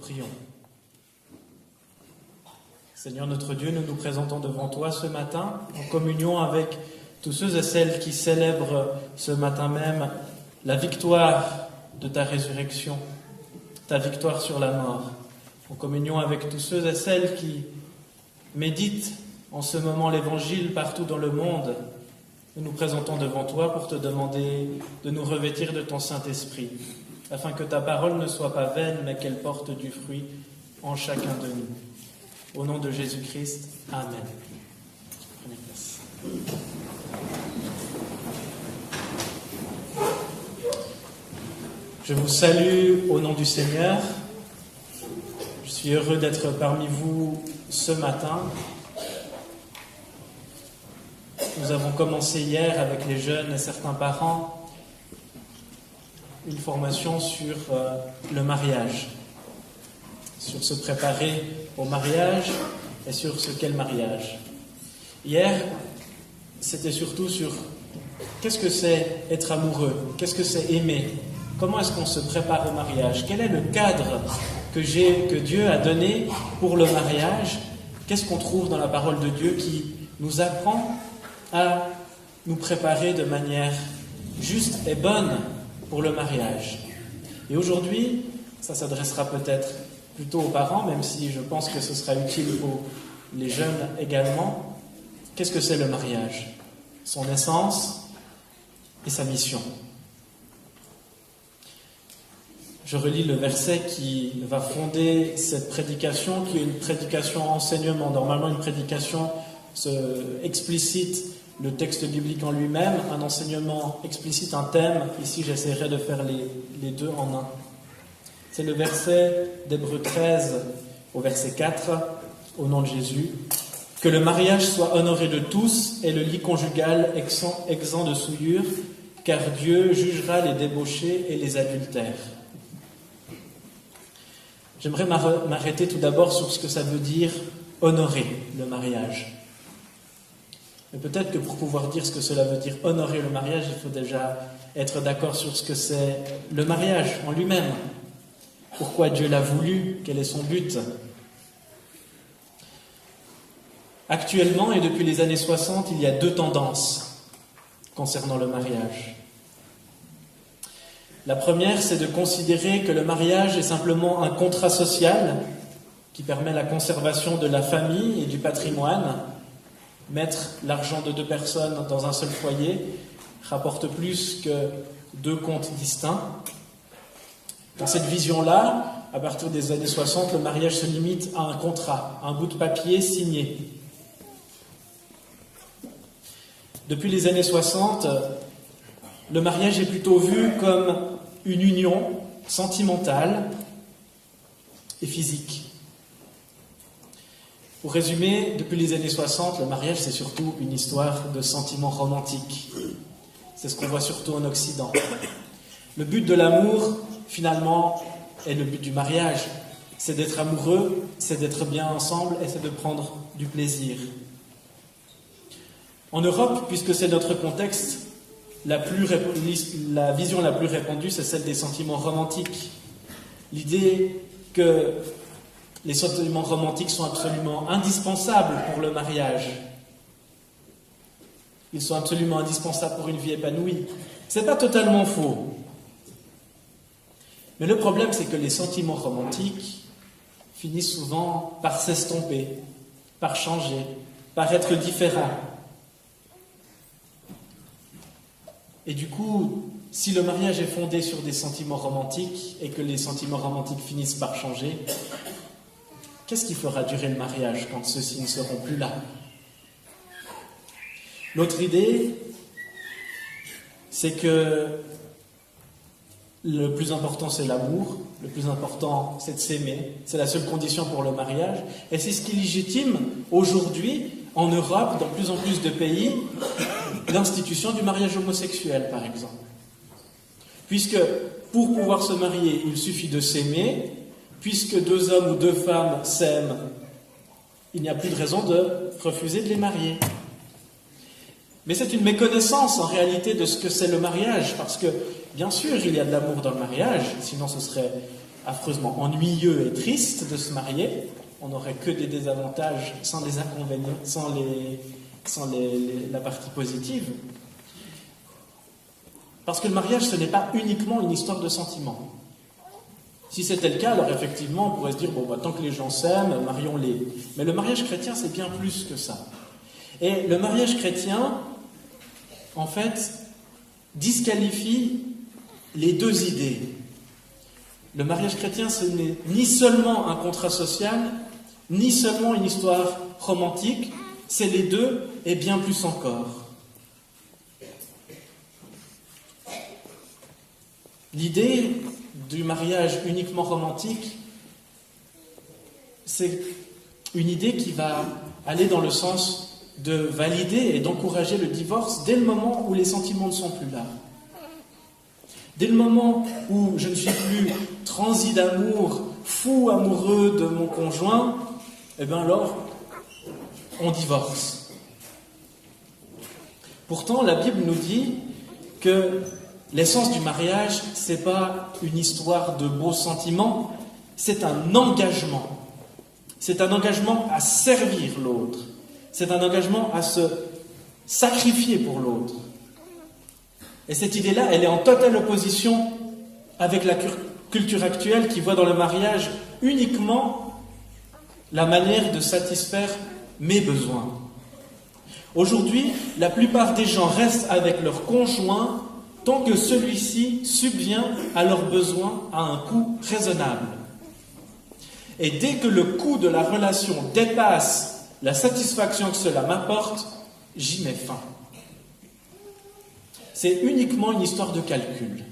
Prions. Seigneur notre Dieu, nous nous présentons devant toi ce matin en communion avec tous ceux et celles qui célèbrent ce matin même la victoire de ta résurrection, ta victoire sur la mort. En communion avec tous ceux et celles qui méditent en ce moment l'Évangile partout dans le monde, nous nous présentons devant toi pour te demander de nous revêtir de ton Saint-Esprit, afin que ta parole ne soit pas vaine, mais qu'elle porte du fruit en chacun de nous. Au nom de Jésus-Christ, Amen. Prenez place. Je vous salue au nom du Seigneur. Je suis heureux d'être parmi vous ce matin. Nous avons commencé hier avec les jeunes et certains parents une formation sur le mariage, sur se préparer au mariage et sur ce qu'est le mariage. Hier, c'était surtout sur qu'est-ce que c'est être amoureux, qu'est-ce que c'est aimer, comment est-ce qu'on se prépare au mariage, quel est le cadre que Dieu a donné pour le mariage, qu'est-ce qu'on trouve dans la parole de Dieu qui nous apprend à nous préparer de manière juste et bonne pour le mariage. Et aujourd'hui, ça s'adressera peut-être plutôt aux parents, même si je pense que ce sera utile pour les jeunes également. Qu'est-ce que c'est le mariage? Son essence et sa mission. Je relis le verset qui va fonder cette prédication, qui est une prédication enseignement. Normalement, une prédication explicite le texte biblique en lui-même, un enseignement explicite, un thème. Ici, j'essaierai de faire les deux en un. C'est le verset d'Hébreux 13 au verset 4, au nom de Jésus. Que le mariage soit honoré de tous et le lit conjugal exempt de souillure, car Dieu jugera les débauchés et les adultères. J'aimerais m'arrêter tout d'abord sur ce que ça veut dire honorer le mariage. Mais peut-être que pour pouvoir dire ce que cela veut dire honorer le mariage, il faut déjà être d'accord sur ce que c'est le mariage en lui-même. Pourquoi Dieu l'a voulu? Quel est son but? Actuellement, et depuis les années 60, il y a deux tendances concernant le mariage. La première, c'est de considérer que le mariage est simplement un contrat social qui permet la conservation de la famille et du patrimoine. Mettre l'argent de deux personnes dans un seul foyer rapporte plus que deux comptes distincts. Dans cette vision-là, à partir des années 60, le mariage se limite à un contrat, un bout de papier signé. Depuis les années 60, le mariage est plutôt vu comme une union sentimentale et physique. Pour résumer, depuis les années 60, le mariage, c'est surtout une histoire de sentiments romantiques. C'est ce qu'on voit surtout en Occident. Le but de l'amour, finalement, est le but du mariage. C'est d'être amoureux, c'est d'être bien ensemble et c'est de prendre du plaisir. En Europe, puisque c'est notre contexte, la vision la plus répandue, c'est celle des sentiments romantiques. L'idée que les sentiments romantiques sont absolument indispensables pour le mariage. Ils sont absolument indispensables pour une vie épanouie. C'est pas totalement faux. Mais le problème, c'est que les sentiments romantiques finissent souvent par s'estomper, par changer, par être différents. Et du coup, si le mariage est fondé sur des sentiments romantiques et que les sentiments romantiques finissent par changer, qu'est-ce qui fera durer le mariage quand ceux-ci ne seront plus là? L'autre idée, c'est que le plus important, c'est l'amour. Le plus important, c'est de s'aimer. C'est la seule condition pour le mariage. Et c'est ce qui légitime aujourd'hui, en Europe, dans plus en plus de pays, l'institution du mariage homosexuel, par exemple. Puisque pour pouvoir se marier, il suffit de s'aimer. Puisque deux hommes ou deux femmes s'aiment, il n'y a plus de raison de refuser de les marier. Mais c'est une méconnaissance en réalité de ce que c'est le mariage, parce que bien sûr il y a de l'amour dans le mariage, sinon ce serait affreusement ennuyeux et triste de se marier. On n'aurait que des désavantages sans les inconvénients, sans la partie positive. Parce que le mariage, ce n'est pas uniquement une histoire de sentiments. Si c'était le cas, alors effectivement, on pourrait se dire, tant que les gens s'aiment, marions-les. Mais le mariage chrétien, c'est bien plus que ça. Et le mariage chrétien, en fait, disqualifie les deux idées. Le mariage chrétien, ce n'est ni seulement un contrat social, ni seulement une histoire romantique, c'est les deux et bien plus encore. L'idée du mariage uniquement romantique, c'est une idée qui va aller dans le sens de valider et d'encourager le divorce dès le moment où les sentiments ne sont plus là. Dès le moment où je ne suis plus transi d'amour, fou amoureux de mon conjoint, alors on divorce. Pourtant, la Bible nous dit que l'essence du mariage, ce n'est pas une histoire de beaux sentiments, c'est un engagement. C'est un engagement à servir l'autre. C'est un engagement à se sacrifier pour l'autre. Et cette idée-là, elle est en totale opposition avec la culture actuelle qui voit dans le mariage uniquement la manière de satisfaire mes besoins. Aujourd'hui, la plupart des gens restent avec leur conjoint tant que celui-ci subvient à leurs besoins à un coût raisonnable. Et dès que le coût de la relation dépasse la satisfaction que cela m'apporte, j'y mets fin. C'est uniquement une histoire de calcul.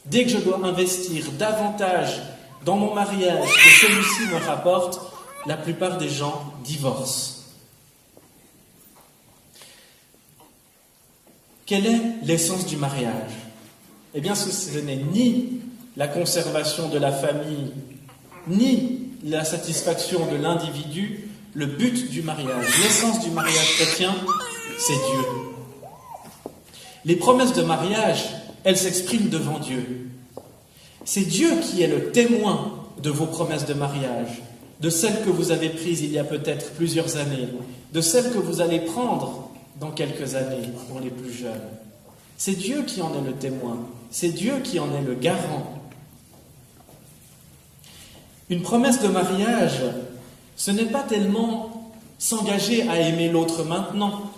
Dès que je dois investir davantage dans mon mariage que celui-ci me rapporte, la plupart des gens divorcent. Quelle est l'essence du mariage ? Eh bien, ce n'est ni la conservation de la famille, ni la satisfaction de l'individu, le but du mariage. L'essence du mariage chrétien, c'est Dieu. Les promesses de mariage, elles s'expriment devant Dieu. C'est Dieu qui est le témoin de vos promesses de mariage, de celles que vous avez prises il y a peut-être plusieurs années, de celles que vous allez prendre dans quelques années pour les plus jeunes. C'est Dieu qui en est le témoin, c'est Dieu qui en est le garant. Une promesse de mariage, ce n'est pas tellement s'engager à aimer l'autre maintenant,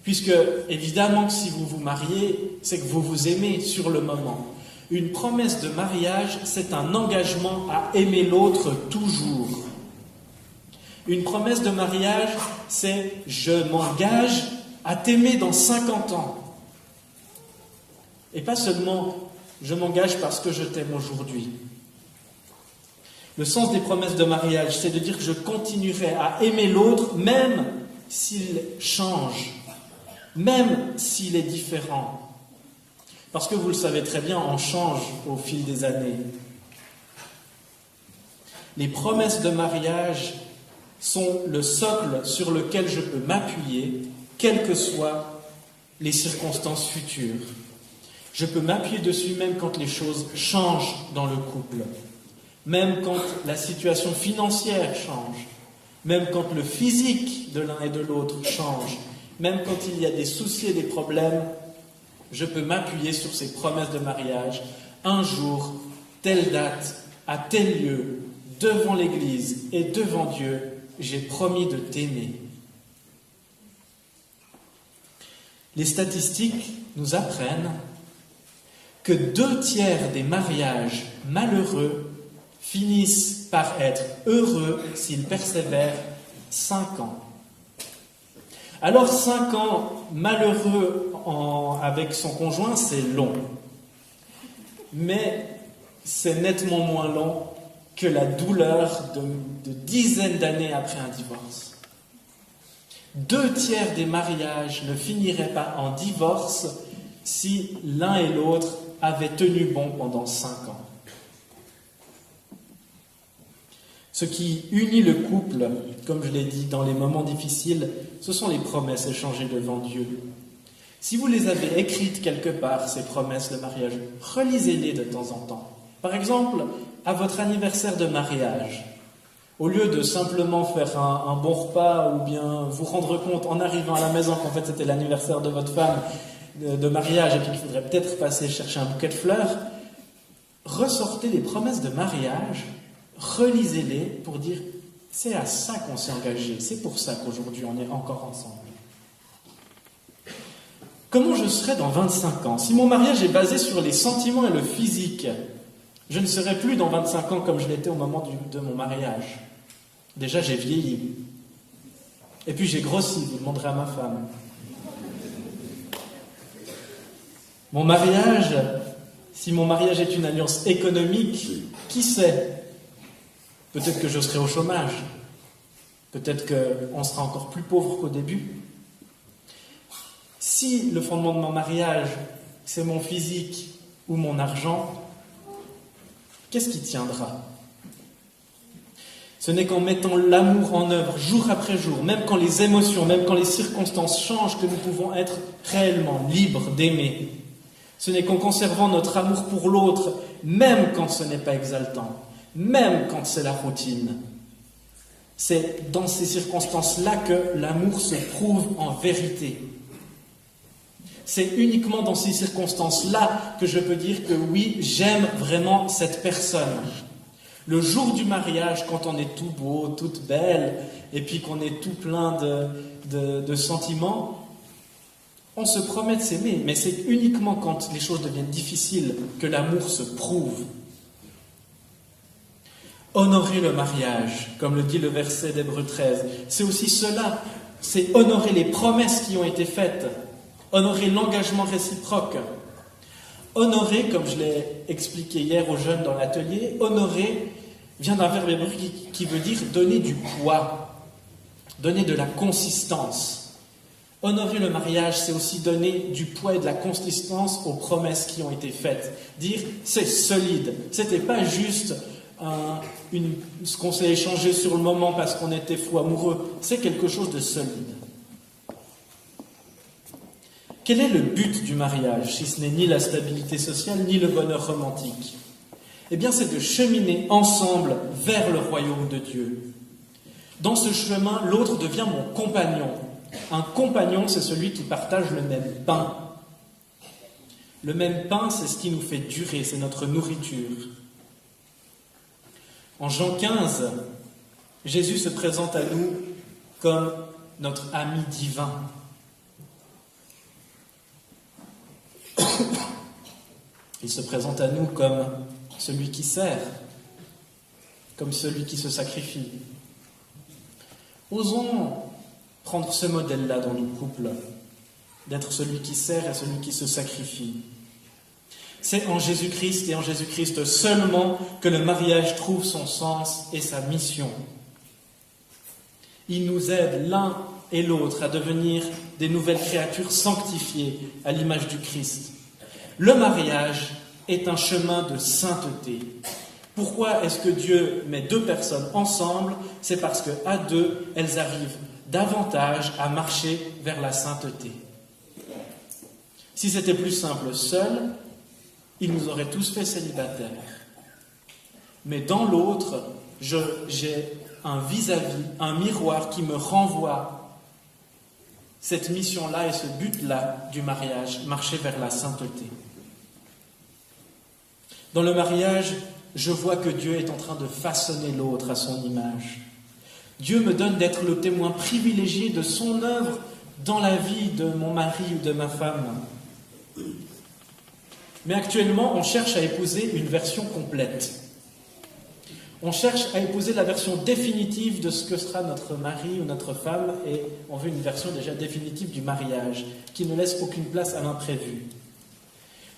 puisque évidemment que si vous vous mariez, c'est que vous vous aimez sur le moment. Une promesse de mariage, c'est un engagement à aimer l'autre toujours. Une promesse de mariage, c'est « je m'engage à t'aimer dans 50 ans ». Et pas seulement « je m'engage parce que je t'aime aujourd'hui ». Le sens des promesses de mariage, c'est de dire que je continuerai à aimer l'autre même s'il change, même s'il est différent. Parce que vous le savez très bien, on change au fil des années. Les promesses de mariage sont le socle sur lequel je peux m'appuyer, quelles que soient les circonstances futures. Je peux m'appuyer dessus même quand les choses changent dans le couple, même quand la situation financière change, même quand le physique de l'un et de l'autre change, même quand il y a des soucis et des problèmes, je peux m'appuyer sur ces promesses de mariage. Un jour, telle date, à tel lieu, devant l'Église et devant Dieu, j'ai promis de t'aimer. Les statistiques nous apprennent que 2/3 des mariages malheureux finissent par être heureux s'ils persévèrent 5 ans. Alors 5 ans malheureux avec son conjoint, c'est long. Mais c'est nettement moins long que la douleur de dizaines d'années après un divorce. 2/3 des mariages ne finiraient pas en divorce si l'un et l'autre avaient tenu bon pendant 5 ans. Ce qui unit le couple, comme je l'ai dit, dans les moments difficiles, ce sont les promesses échangées devant Dieu. Si vous les avez écrites quelque part, ces promesses de mariage, relisez-les de temps en temps. Par exemple, à votre anniversaire de mariage, au lieu de simplement faire un bon repas ou bien vous rendre compte en arrivant à la maison qu'en fait c'était l'anniversaire de votre femme de mariage et puis qu'il faudrait peut-être passer chercher un bouquet de fleurs, ressortez les promesses de mariage, relisez-les pour dire c'est à ça qu'on s'est engagé, c'est pour ça qu'aujourd'hui on est encore ensemble. Comment je serai dans 25 ans? Si mon mariage est basé sur les sentiments et le physique, je ne serai plus dans 25 ans comme je l'étais au moment de mon mariage. Déjà, j'ai vieilli. Et puis, j'ai grossi, vous demanderez à ma femme. Mon mariage, si mon mariage est une alliance économique, qui sait? Peut-être que je serai au chômage. Peut-être qu'on sera encore plus pauvre qu'au début. Si le fondement de mon mariage, c'est mon physique ou mon argent, qu'est-ce qui tiendra? Ce n'est qu'en mettant l'amour en œuvre jour après jour, même quand les émotions, même quand les circonstances changent, que nous pouvons être réellement libres d'aimer. Ce n'est qu'en conservant notre amour pour l'autre, même quand ce n'est pas exaltant, même quand c'est la routine. C'est dans ces circonstances-là que l'amour se prouve en vérité. C'est uniquement dans ces circonstances-là que je peux dire que oui, j'aime vraiment cette personne. Le jour du mariage, quand on est tout beau, toute belle, et puis qu'on est tout plein de sentiments, on se promet de s'aimer, mais c'est uniquement quand les choses deviennent difficiles que l'amour se prouve. Honorer le mariage, comme le dit le verset d'Hébreux 13, c'est aussi cela, c'est honorer les promesses qui ont été faites, honorer l'engagement réciproque. Honorer, comme je l'ai expliqué hier aux jeunes dans l'atelier, honorer vient d'un verbe hébreu qui veut dire donner du poids, donner de la consistance. Honorer le mariage, c'est aussi donner du poids et de la consistance aux promesses qui ont été faites. Dire, c'est solide. C'était pas juste ce qu'on s'est échangé sur le moment parce qu'on était fou amoureux. C'est quelque chose de solide. Quel est le but du mariage, si ce n'est ni la stabilité sociale, ni le bonheur romantique? Eh bien, c'est de cheminer ensemble vers le royaume de Dieu. Dans ce chemin, l'autre devient mon compagnon. Un compagnon, c'est celui qui partage le même pain. Le même pain, c'est ce qui nous fait durer, c'est notre nourriture. En Jean 15, Jésus se présente à nous comme notre ami divin. Il se présente à nous comme celui qui sert, comme celui qui se sacrifie. Osons prendre ce modèle-là dans nos couples, d'être celui qui sert et celui qui se sacrifie. C'est en Jésus-Christ et en Jésus-Christ seulement que le mariage trouve son sens et sa mission. Il nous aide l'un et l'autre à devenir des nouvelles créatures sanctifiées à l'image du Christ. Le mariage est un chemin de sainteté. Pourquoi est-ce que Dieu met deux personnes ensemble? C'est parce qu'à deux, elles arrivent davantage à marcher vers la sainteté. Si c'était plus simple seul, ils nous auraient tous fait célibataires. Mais dans l'autre, j'ai un vis-à-vis, un miroir qui me renvoie cette mission-là et ce but-là du mariage, marcher vers la sainteté. Dans le mariage, je vois que Dieu est en train de façonner l'autre à son image. Dieu me donne d'être le témoin privilégié de son œuvre dans la vie de mon mari ou de ma femme. Mais actuellement, on cherche à épouser une version complète. On cherche à épouser la version définitive de ce que sera notre mari ou notre femme, et on veut une version déjà définitive du mariage, qui ne laisse aucune place à l'imprévu.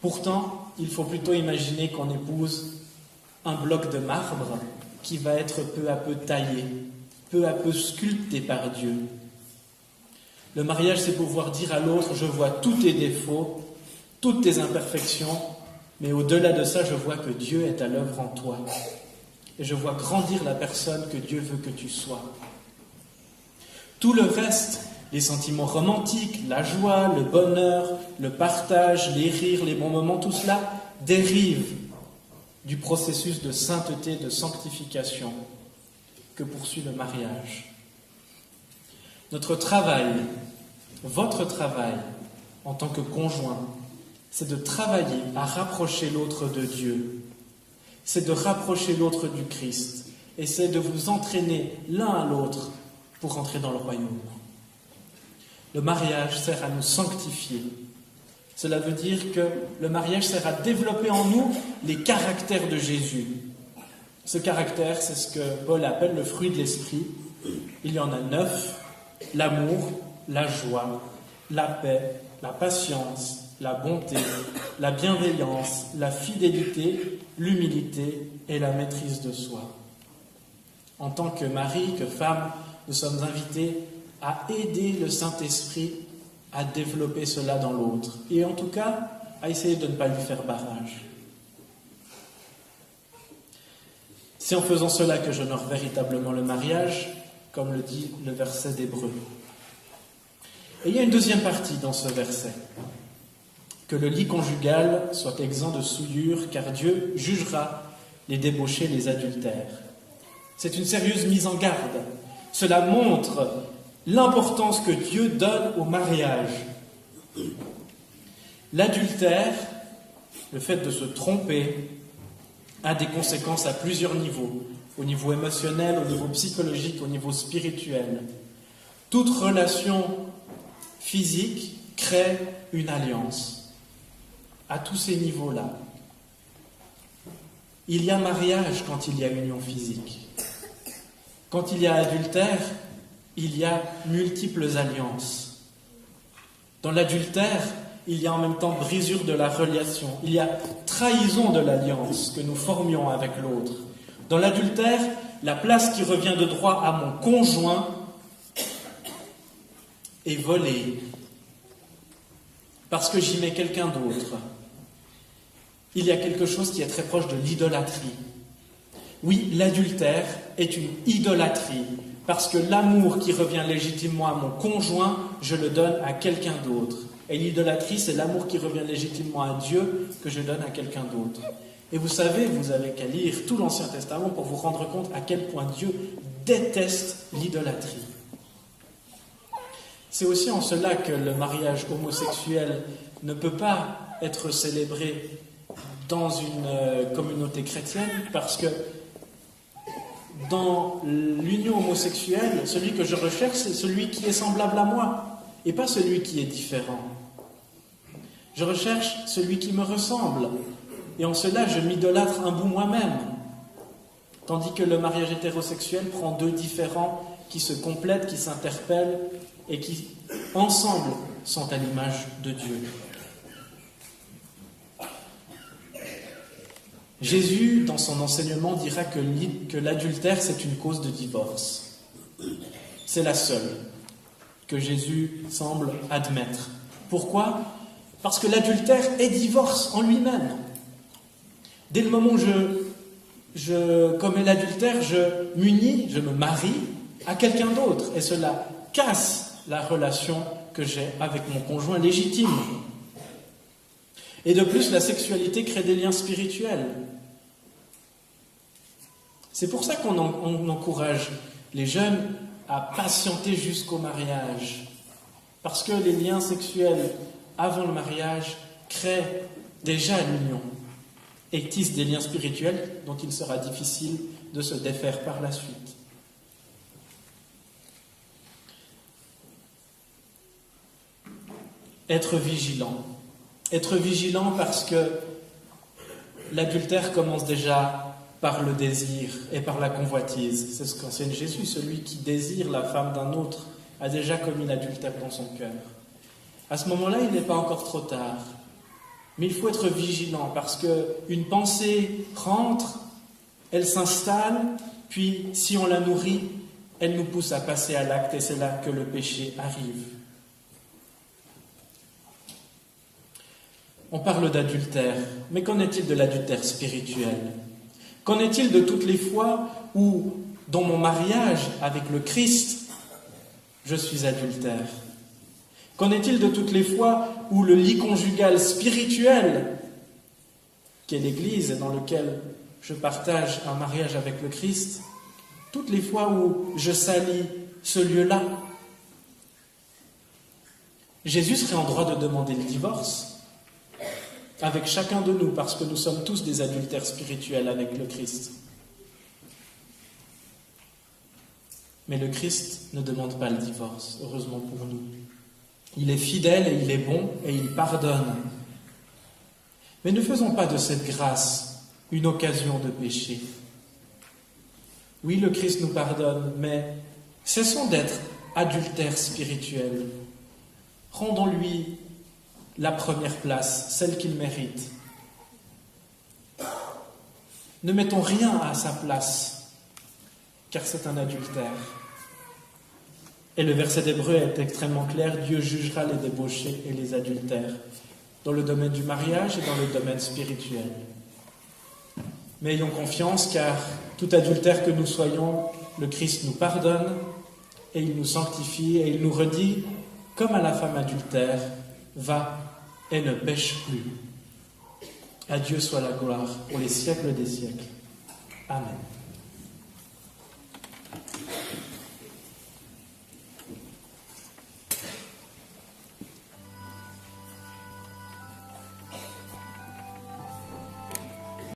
Pourtant, il faut plutôt imaginer qu'on épouse un bloc de marbre qui va être peu à peu taillé, peu à peu sculpté par Dieu. Le mariage, c'est pouvoir dire à l'autre, je vois tous tes défauts, toutes tes imperfections, mais au-delà de ça, je vois que Dieu est à l'œuvre en toi. Et je vois grandir la personne que Dieu veut que tu sois. Tout le reste, les sentiments romantiques, la joie, le bonheur, le partage, les rires, les bons moments, tout cela dérive du processus de sainteté, de sanctification que poursuit le mariage. Notre travail, votre travail en tant que conjoint, c'est de travailler à rapprocher l'autre de Dieu. C'est de rapprocher l'autre du Christ. Et c'est de vous entraîner l'un à l'autre pour entrer dans le royaume. Le mariage sert à nous sanctifier. Cela veut dire que le mariage sert à développer en nous les caractères de Jésus. Ce caractère, c'est ce que Paul appelle le fruit de l'esprit. Il y en a 9, l'amour, la joie, la paix, la patience, la bonté, la bienveillance, la fidélité, l'humilité et la maîtrise de soi. En tant que mari, que femme, nous sommes invités à aider le Saint-Esprit à développer cela dans l'autre. Et en tout cas, à essayer de ne pas lui faire barrage. C'est en faisant cela que j'honore véritablement le mariage, comme le dit le verset d'Hébreux. Et il y a une deuxième partie dans ce verset. Que le lit conjugal soit exempt de souillure, car Dieu jugera les débauchés, les adultères. C'est une sérieuse mise en garde. Cela montre l'importance que Dieu donne au mariage. L'adultère, le fait de se tromper, a des conséquences à plusieurs niveaux. Au niveau émotionnel, au niveau psychologique, au niveau spirituel. Toute relation physique crée une alliance. À tous ces niveaux-là. Il y a mariage quand il y a union physique. Quand il y a adultère, il y a multiples alliances. Dans l'adultère, il y a en même temps brisure de la relation. Il y a trahison de l'alliance que nous formions avec l'autre. Dans l'adultère, la place qui revient de droit à mon conjoint est volée. Parce que j'y mets quelqu'un d'autre. Il y a quelque chose qui est très proche de l'idolâtrie. Oui, l'adultère est une idolâtrie, parce que l'amour qui revient légitimement à mon conjoint, je le donne à quelqu'un d'autre. Et l'idolâtrie, c'est l'amour qui revient légitimement à Dieu que je donne à quelqu'un d'autre. Et vous savez, vous avez qu'à lire tout l'Ancien Testament pour vous rendre compte à quel point Dieu déteste l'idolâtrie. C'est aussi en cela que le mariage homosexuel ne peut pas être célébré dans une communauté chrétienne, parce que dans l'union homosexuelle, celui que je recherche, c'est celui qui est semblable à moi, et pas celui qui est différent. Je recherche celui qui me ressemble, et en cela, je m'idolâtre un bout moi-même. Tandis que le mariage hétérosexuel prend deux différents qui se complètent, qui s'interpellent, et qui, ensemble, sont à l'image de Dieu. Jésus, dans son enseignement, dira que l'adultère, c'est une cause de divorce. C'est la seule que Jésus semble admettre. Pourquoi ? Parce que l'adultère est divorce en lui-même. Dès le moment où je commets l'adultère, je m'unis, je me marie à quelqu'un d'autre. Et cela casse la relation que j'ai avec mon conjoint légitime. Et de plus, la sexualité crée des liens spirituels. C'est pour ça qu'on encourage les jeunes à patienter jusqu'au mariage. Parce que les liens sexuels avant le mariage créent déjà l'union et tissent des liens spirituels dont il sera difficile de se défaire par la suite. Être vigilant. Être vigilant parce que l'adultère commence déjà par le désir et par la convoitise. C'est ce qu'enseigne Jésus. Celui qui désire la femme d'un autre a déjà commis l'adultère dans son cœur. À ce moment-là, il n'est pas encore trop tard. Mais il faut être vigilant parce qu'une pensée rentre, elle s'installe, puis si on la nourrit, elle nous pousse à passer à l'acte et c'est là que le péché arrive. On parle d'adultère, mais qu'en est-il de l'adultère spirituel ? Qu'en est-il de toutes les fois où, dans mon mariage avec le Christ, je suis adultère ? Qu'en est-il de toutes les fois où le lit conjugal spirituel, qu'est l'Église et dans lequel je partage un mariage avec le Christ, toutes les fois où je salis ce lieu-là, Jésus serait en droit de demander le divorce avec chacun de nous, parce que nous sommes tous des adultères spirituels avec le Christ. Mais le Christ ne demande pas le divorce, heureusement pour nous. Il est fidèle et il est bon et il pardonne. Mais ne faisons pas de cette grâce une occasion de péché. Oui, le Christ nous pardonne, mais cessons d'être adultères spirituels. Rendons-lui la première place, celle qu'il mérite. Ne mettons rien à sa place, car c'est un adultère. Et le verset d'Hébreux est extrêmement clair, Dieu jugera les débauchés et les adultères, dans le domaine du mariage et dans le domaine spirituel. Mais ayons confiance, car tout adultère que nous soyons, le Christ nous pardonne et il nous sanctifie et il nous redit, comme à la femme adultère, va et ne pêche plus. À Dieu soit la gloire pour les siècles des siècles. Amen.